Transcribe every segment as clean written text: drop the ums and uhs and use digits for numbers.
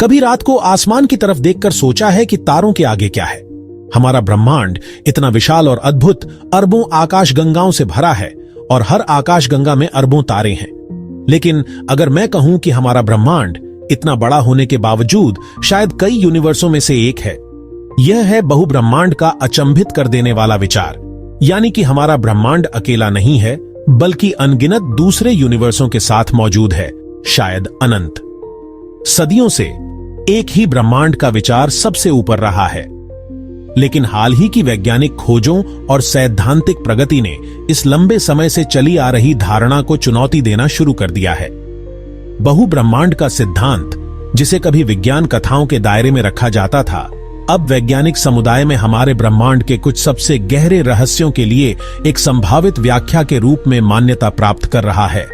कभी रात को आसमान की तरफ देखकर सोचा है कि तारों के आगे क्या है? हमारा ब्रह्मांड इतना विशाल और अद्भुत अरबों आकाशगंगाओं से भरा है और हर आकाशगंगा में अरबों तारे हैं। लेकिन अगर मैं कहूं कि हमारा ब्रह्मांड इतना बड़ा होने के बावजूद शायद कई यूनिवर्सों में से एक है, यह है बहुब्रह्मांड का अचंभित कर देने वाला विचार। यानी कि हमारा ब्रह्मांड अकेला नहीं है, बल्कि अनगिनत दूसरे यूनिवर्सों के साथ मौजूद है, शायद अनंत। सदियों से एक ही ब्रह्मांड का विचार सबसे ऊपर रहा है, लेकिन हाल ही की वैज्ञानिक खोजों और सैद्धांतिक प्रगति ने इस लंबे समय से चली आ रही धारणा को चुनौती देना शुरू कर दिया है। बहुब्रह्मांड का सिद्धांत, जिसे कभी विज्ञान कथाओं के दायरे में रखा जाता था, अब वैज्ञानिक समुदाय में हमारे ब्रह्मांड के कुछ सबसे गहरे रहस्यों के लिए एक संभावित व्याख्या के रूप में मान्यता प्राप्त कर रहा है।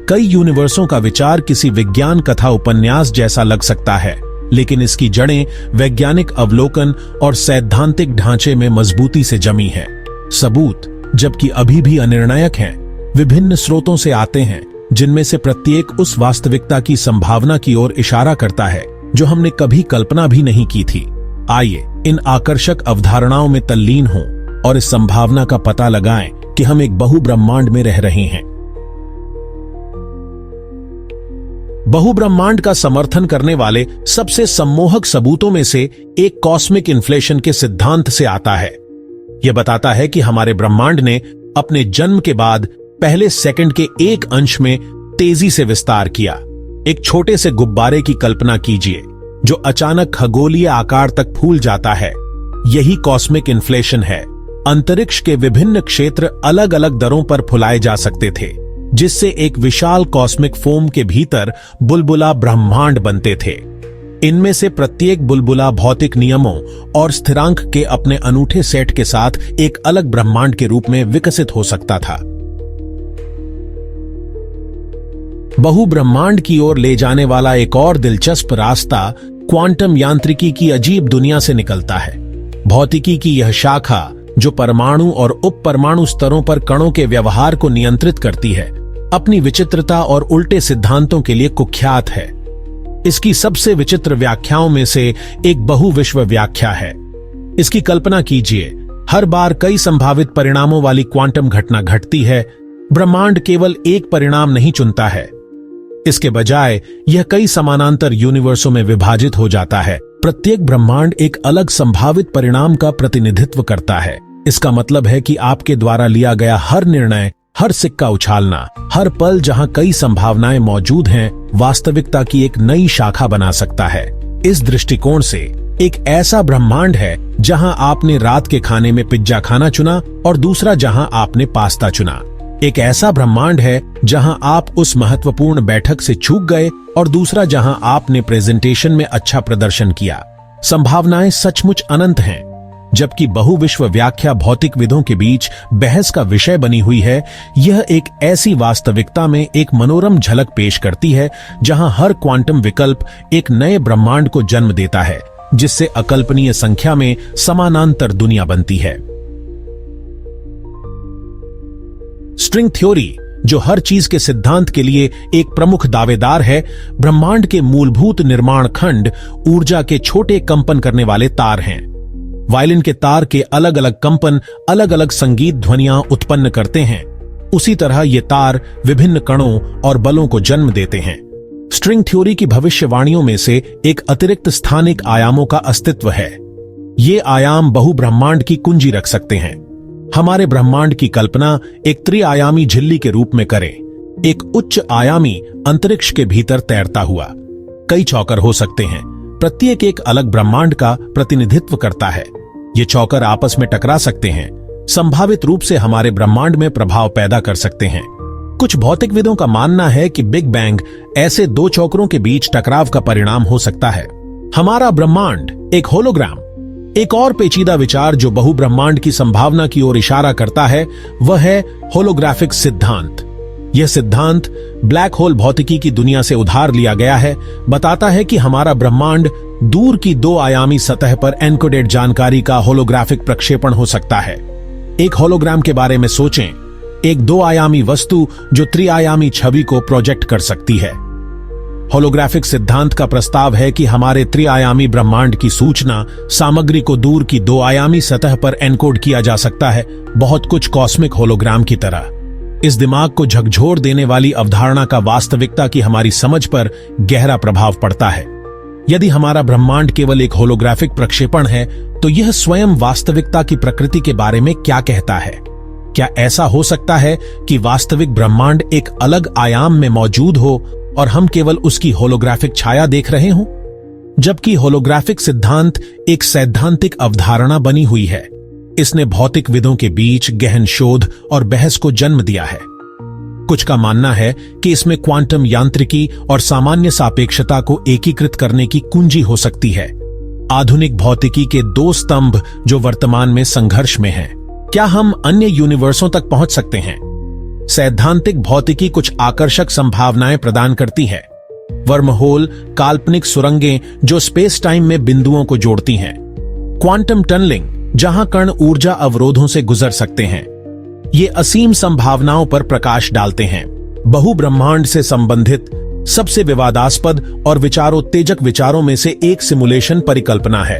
कई यूनिवर्सों का विचार किसी विज्ञान कथा उपन्यास जैसा लग सकता है, लेकिन इसकी जड़ें वैज्ञानिक अवलोकन और सैद्धांतिक ढांचे में मजबूती से जमी है। सबूत, जबकि अभी भी अनिर्णायक हैं, विभिन्न स्रोतों से आते हैं, जिनमें से प्रत्येक उस वास्तविकता की संभावना की ओर इशारा करता है जो हमने कभी कल्पना भी नहीं की थी। आइए इन आकर्षक अवधारणाओं में तल्लीन हों और इस संभावना का पता लगाएं कि हम एक बहुब्रह्मांड में रह रहे हैं। बहुब्रह्मांड का समर्थन करने वाले सबसे सम्मोहक सबूतों में से एक कॉस्मिक इन्फ्लेशन के सिद्धांत से आता है। यह बताता है कि हमारे ब्रह्मांड ने अपने जन्म के बाद पहले सेकंड के एक अंश में तेजी से विस्तार किया। एक छोटे से गुब्बारे की कल्पना कीजिए जो अचानक खगोलीय आकार तक फूल जाता है। यही कॉस्मिक इन्फ्लेशन है। अंतरिक्ष के विभिन्न क्षेत्र अलग अलग दरों पर फुलाए जा सकते थे, जिससे एक विशाल कॉस्मिक फोम के भीतर बुलबुला ब्रह्मांड बनते थे। इनमें से प्रत्येक बुलबुला भौतिक नियमों और स्थिरांक के अपने अनूठे सेट के साथ एक अलग ब्रह्मांड के रूप में विकसित हो सकता था। बहुब्रह्मांड की ओर ले जाने वाला एक और दिलचस्प रास्ता क्वांटम यांत्रिकी की अजीब दुनिया से निकलता है। भौतिकी की यह शाखा, जो परमाणु और उपपरमाणु स्तरों पर कणों के व्यवहार को नियंत्रित करती है, अपनी विचित्रता और उल्टे सिद्धांतों के लिए कुख्यात है। इसकी सबसे विचित्र व्याख्याओं में से एक बहुविश्व व्याख्या है। इसकी कल्पना कीजिए, हर बार कई संभावित परिणामों वाली क्वांटम घटना घटती है। ब्रह्मांड केवल एक परिणाम नहीं चुनता है, इसके बजाय यह कई समानांतर यूनिवर्सों में विभाजित हो जाता है। प्रत्येक ब्रह्मांड एक अलग संभावित परिणाम का प्रतिनिधित्व करता है। इसका मतलब है कि आपके द्वारा लिया गया हर निर्णय, हर सिक्का उछालना, हर पल जहां कई संभावनाएं मौजूद हैं, वास्तविकता की एक नई शाखा बना सकता है। इस दृष्टिकोण से एक ऐसा ब्रह्मांड है जहां आपने रात के खाने में पिज्जा खाना चुना और दूसरा जहां आपने पास्ता चुना। एक ऐसा ब्रह्मांड है जहां आप उस महत्वपूर्ण बैठक से चूक गए और दूसरा जहां आपने प्रेजेंटेशन में अच्छा प्रदर्शन किया। संभावनाएं सचमुच अनंत हैं। जबकि बहुविश्व व्याख्या भौतिकविदों के बीच बहस का विषय बनी हुई है, यह एक ऐसी वास्तविकता में एक मनोरम झलक पेश करती है जहां हर क्वांटम विकल्प एक नए ब्रह्मांड को जन्म देता है, जिससे अकल्पनीय संख्या में समानांतर दुनिया बनती है। स्ट्रिंग थ्योरी, जो हर चीज के सिद्धांत के लिए एक प्रमुख दावेदार है, ब्रह्मांड के मूलभूत निर्माण खंड ऊर्जा के छोटे कंपन करने वाले तार हैं। वायलिन के तार के अलग अलग कंपन अलग अलग संगीत ध्वनियां उत्पन्न करते हैं। उसी तरह ये तार विभिन्न कणों और बलों को जन्म देते हैं। स्ट्रिंग थ्योरी की भविष्यवाणियों में से एक अतिरिक्त स्थानिक आयामों का अस्तित्व है। ये आयाम बहुब्रह्मांड की कुंजी रख सकते हैं। हमारे ब्रह्मांड की कल्पना एक त्रिआयामी झिल्ली के रूप में करें, एक उच्च आयामी अंतरिक्ष के भीतर तैरता हुआ। कई चौकर हो सकते हैं, प्रत्येक एक अलग ब्रह्मांड का प्रतिनिधित्व करता है। ये चौकर आपस में टकरा सकते हैं, संभावित रूप से हमारे ब्रह्मांड में प्रभाव पैदा कर सकते हैं। कुछ भौतिकविदों का मानना है कि बिग बैंग ऐसे दो चौकरों के बीच टकराव का परिणाम हो सकता है। हमारा ब्रह्मांड एक होलोग्राम। एक और पेचीदा विचार जो बहुब्रह्मांड की संभावना की ओर इशारा करता है, वह है होलोग्राफिक सिद्धांत। यह सिद्धांत ब्लैक होल भौतिकी की दुनिया से उधार लिया गया है। बताता है कि हमारा ब्रह्मांड दूर की दो आयामी सतह पर एन्कोडेड जानकारी का होलोग्राफिक प्रक्षेपण हो सकता है। एक होलोग्राम के बारे में सोचें, एक दो आयामी वस्तु जो त्रिआयामी छवि को प्रोजेक्ट कर सकती है। होलोग्राफिक सिद्धांत का प्रस्ताव है कि हमारे त्रिआयामी ब्रह्मांड की सूचना सामग्री को दूर की 2 आयामी सतह पर एनकोड किया जा सकता है, बहुत कुछ कॉस्मिक होलोग्राम की तरह। इस दिमाग को झकझोर देने वाली अवधारणा का वास्तविकता की हमारी समझ पर गहरा प्रभाव पड़ता है। यदि हमारा ब्रह्मांड केवल एक होलोग्राफिक प्रक्षेपण है, तो यह स्वयं वास्तविकता की प्रकृति के बारे में क्या कहता है? क्या ऐसा हो सकता है कि वास्तविक ब्रह्मांड एक अलग आयाम में मौजूद हो और हम केवल उसकी होलोग्राफिक छाया देख रहे हों? जबकि होलोग्राफिक सिद्धांत एक सैद्धांतिक अवधारणा बनी हुई है, इसने भौतिकविदों के बीच गहन शोध और बहस को जन्म दिया है। कुछ का मानना है कि इसमें क्वांटम यांत्रिकी और सामान्य सापेक्षता को एकीकृत करने की कुंजी हो सकती है, आधुनिक भौतिकी के 2 स्तंभ जो वर्तमान में संघर्ष में हैं। क्या हम अन्य यूनिवर्सों तक पहुंच सकते हैं? सैद्धांतिक भौतिकी कुछ आकर्षक संभावनाएं प्रदान करती है। वर्महोल, काल्पनिक सुरंगें जो स्पेस टाइम में बिंदुओं को जोड़ती हैं। क्वांटम टनलिंग, जहां कण ऊर्जा अवरोधों से गुजर सकते हैं। ये असीम संभावनाओं पर प्रकाश डालते हैं। बहुब्रह्मांड से संबंधित सबसे विवादास्पद और विचारोत्तेजक विचारों में से एक सिमुलेशन परिकल्पना है।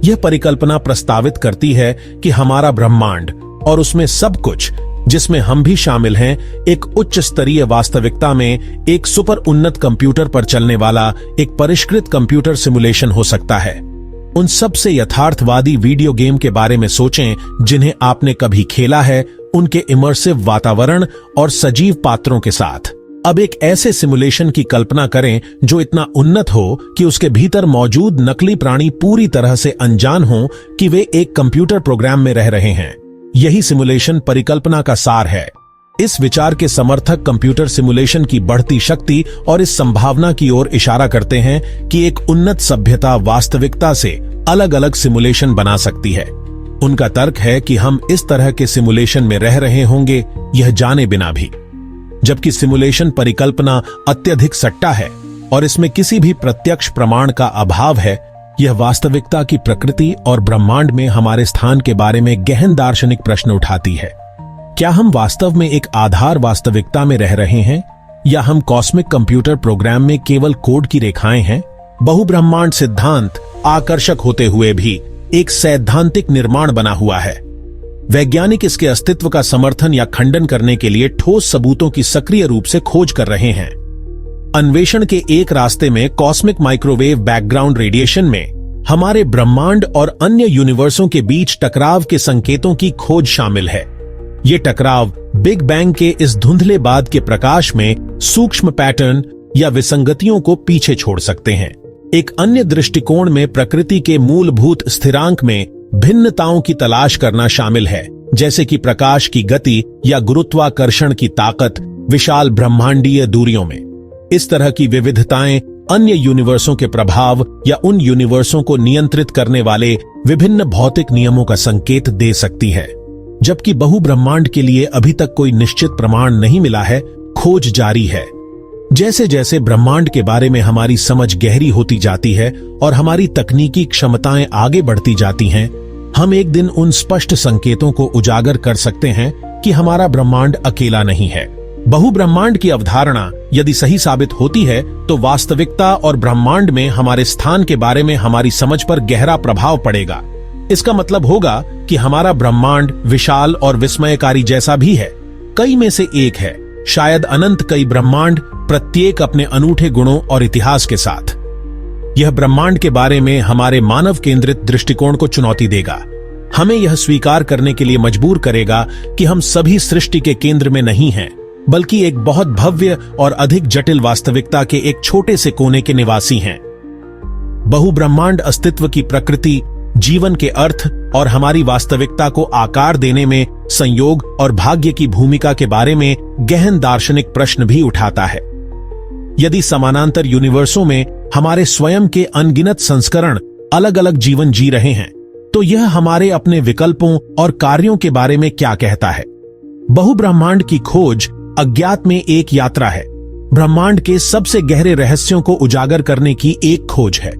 यह परिकल्पना प्रस्तावित करती है कि हमारा ब्रह्मांड और उसमें सब कुछ, जिसमें हम भी शामिल हैं, एक उच्च स्तरीय वास्तविकता में एक सुपर उन्नत कंप्यूटर पर चलने वाला एक परिष्कृत कंप्यूटर सिमुलेशन हो सकता है। उन सबसे यथार्थवादी वीडियो गेम के बारे में सोचें जिन्हें आपने कभी खेला है, उनके इमर्सिव वातावरण और सजीव पात्रों के साथ। अब एक ऐसे सिमुलेशन की कल्पना करें जो इतना उन्नत हो कि उसके भीतर मौजूद नकली प्राणी पूरी तरह से अनजान हों कि वे एक कंप्यूटर प्रोग्राम में रह रहे हैं। यही सिमुलेशन परिकल्पना का सार है। इस विचार के समर्थक कंप्यूटर सिमुलेशन की बढ़ती शक्ति और इस संभावना की ओर इशारा करते हैं कि एक उन्नत सभ्यता वास्तविकता से अलग-अलग सिमुलेशन बना सकती है। उनका तर्क है कि हम इस तरह के सिमुलेशन में रह रहे होंगे, यह जाने बिना भी। जबकि सिमुलेशन परिकल्पना अत्यधिक सट्टा है और इसमें किसी भी प्रत्यक्ष प्रमाण का अभाव है, यह वास्तविकता की प्रकृति और ब्रह्मांड में हमारे स्थान के बारे में गहन दार्शनिक प्रश्न उठाती है। क्या हम वास्तव में एक आधार वास्तविकता में रह रहे हैं या हम कॉस्मिक कंप्यूटर प्रोग्राम में केवल कोड की रेखाएं हैं? बहुब्रह्मांड सिद्धांत आकर्षक होते हुए भी एक सैद्धांतिक निर्माण बना हुआ है। वैज्ञानिक इसके अस्तित्व का समर्थन या खंडन करने के लिए ठोस सबूतों की सक्रिय रूप से खोज कर रहे हैं। अन्वेषण के एक रास्ते में कॉस्मिक माइक्रोवेव बैकग्राउंड रेडिएशन में हमारे ब्रह्मांड और अन्य यूनिवर्सों के बीच टकराव के संकेतों की खोज शामिल है। ये टकराव बिग बैंग के इस धुंधले बाद के प्रकाश में सूक्ष्म पैटर्न या विसंगतियों को पीछे छोड़ सकते हैं। एक अन्य दृष्टिकोण में प्रकृति के मूलभूत स्थिरांक में भिन्नताओं की तलाश करना शामिल है, जैसे कि प्रकाश की गति या गुरुत्वाकर्षण की ताकत विशाल ब्रह्मांडीय दूरियों में। इस तरह की विविधताएं अन्य यूनिवर्सों के प्रभाव या उन यूनिवर्सों को नियंत्रित करने वाले विभिन्न भौतिक नियमों का संकेत दे सकती है। जबकि बहुब्रह्मांड के लिए अभी तक कोई निश्चित प्रमाण नहीं मिला है, खोज जारी है। जैसे जैसे ब्रह्मांड के बारे में हमारी समझ गहरी होती जाती है और हमारी तकनीकी क्षमताएं आगे बढ़ती जाती हैं, हम एक दिन उन स्पष्ट संकेतों को उजागर कर सकते हैं कि हमारा ब्रह्मांड अकेला नहीं है। बहुब्रह्मांड की अवधारणा यदि सही साबित होती है तो वास्तविकता और ब्रह्मांड में हमारे स्थान के बारे में हमारी समझ पर गहरा प्रभाव पड़ेगा। इसका मतलब होगा कि हमारा ब्रह्मांड विशाल और विस्मयकारी जैसा भी है, कई में से एक है, शायद अनंत कई ब्रह्मांड, प्रत्येक अपने अनूठे गुणों और इतिहास के साथ। यह ब्रह्मांड के बारे में हमारे मानव केंद्रित दृष्टिकोण को चुनौती देगा, हमें यह स्वीकार करने के लिए मजबूर करेगा कि हम सभी सृष्टि के केंद्र में नहीं हैं, बल्कि एक बहुत भव्य और अधिक जटिल वास्तविकता के एक छोटे से कोने के निवासी हैं। बहुब्रह्मांड अस्तित्व की प्रकृति, जीवन के अर्थ और हमारी वास्तविकता को आकार देने में संयोग और भाग्य की भूमिका के बारे में गहन दार्शनिक प्रश्न भी उठाता है। यदि समानांतर यूनिवर्सों में हमारे स्वयं के अनगिनत संस्करण अलग अलग जीवन जी रहे हैं, तो यह हमारे अपने विकल्पों और कार्यों के बारे में क्या कहता है? बहुब्रह्मांड की खोज अज्ञात में एक यात्रा है, ब्रह्मांड के सबसे गहरे रहस्यों को उजागर करने की एक खोज है।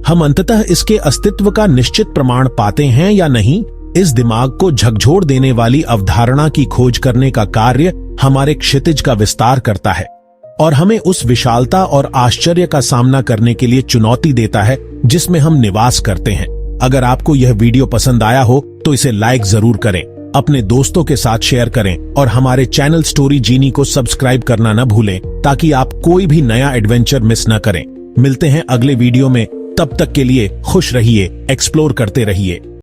हम अंततः इसके अस्तित्व का निश्चित प्रमाण पाते हैं या नहीं, इस दिमाग को झकझोर देने वाली अवधारणा की खोज करने का कार्य हमारे क्षितिज का विस्तार करता है। और हमें उस विशालता और आश्चर्य का सामना करने के लिए चुनौती देता है जिसमें हम निवास करते हैं। अगर आपको यह वीडियो पसंद आया हो तो इसे लाइक जरूर करें, अपने दोस्तों के साथ शेयर करें और हमारे चैनल स्टोरी जीनी को सब्सक्राइब करना न भूलें ताकि आप कोई भी नया एडवेंचर मिस न करें। मिलते हैं अगले वीडियो में, तब तक के लिए खुश रहिए, एक्सप्लोर करते रहिए।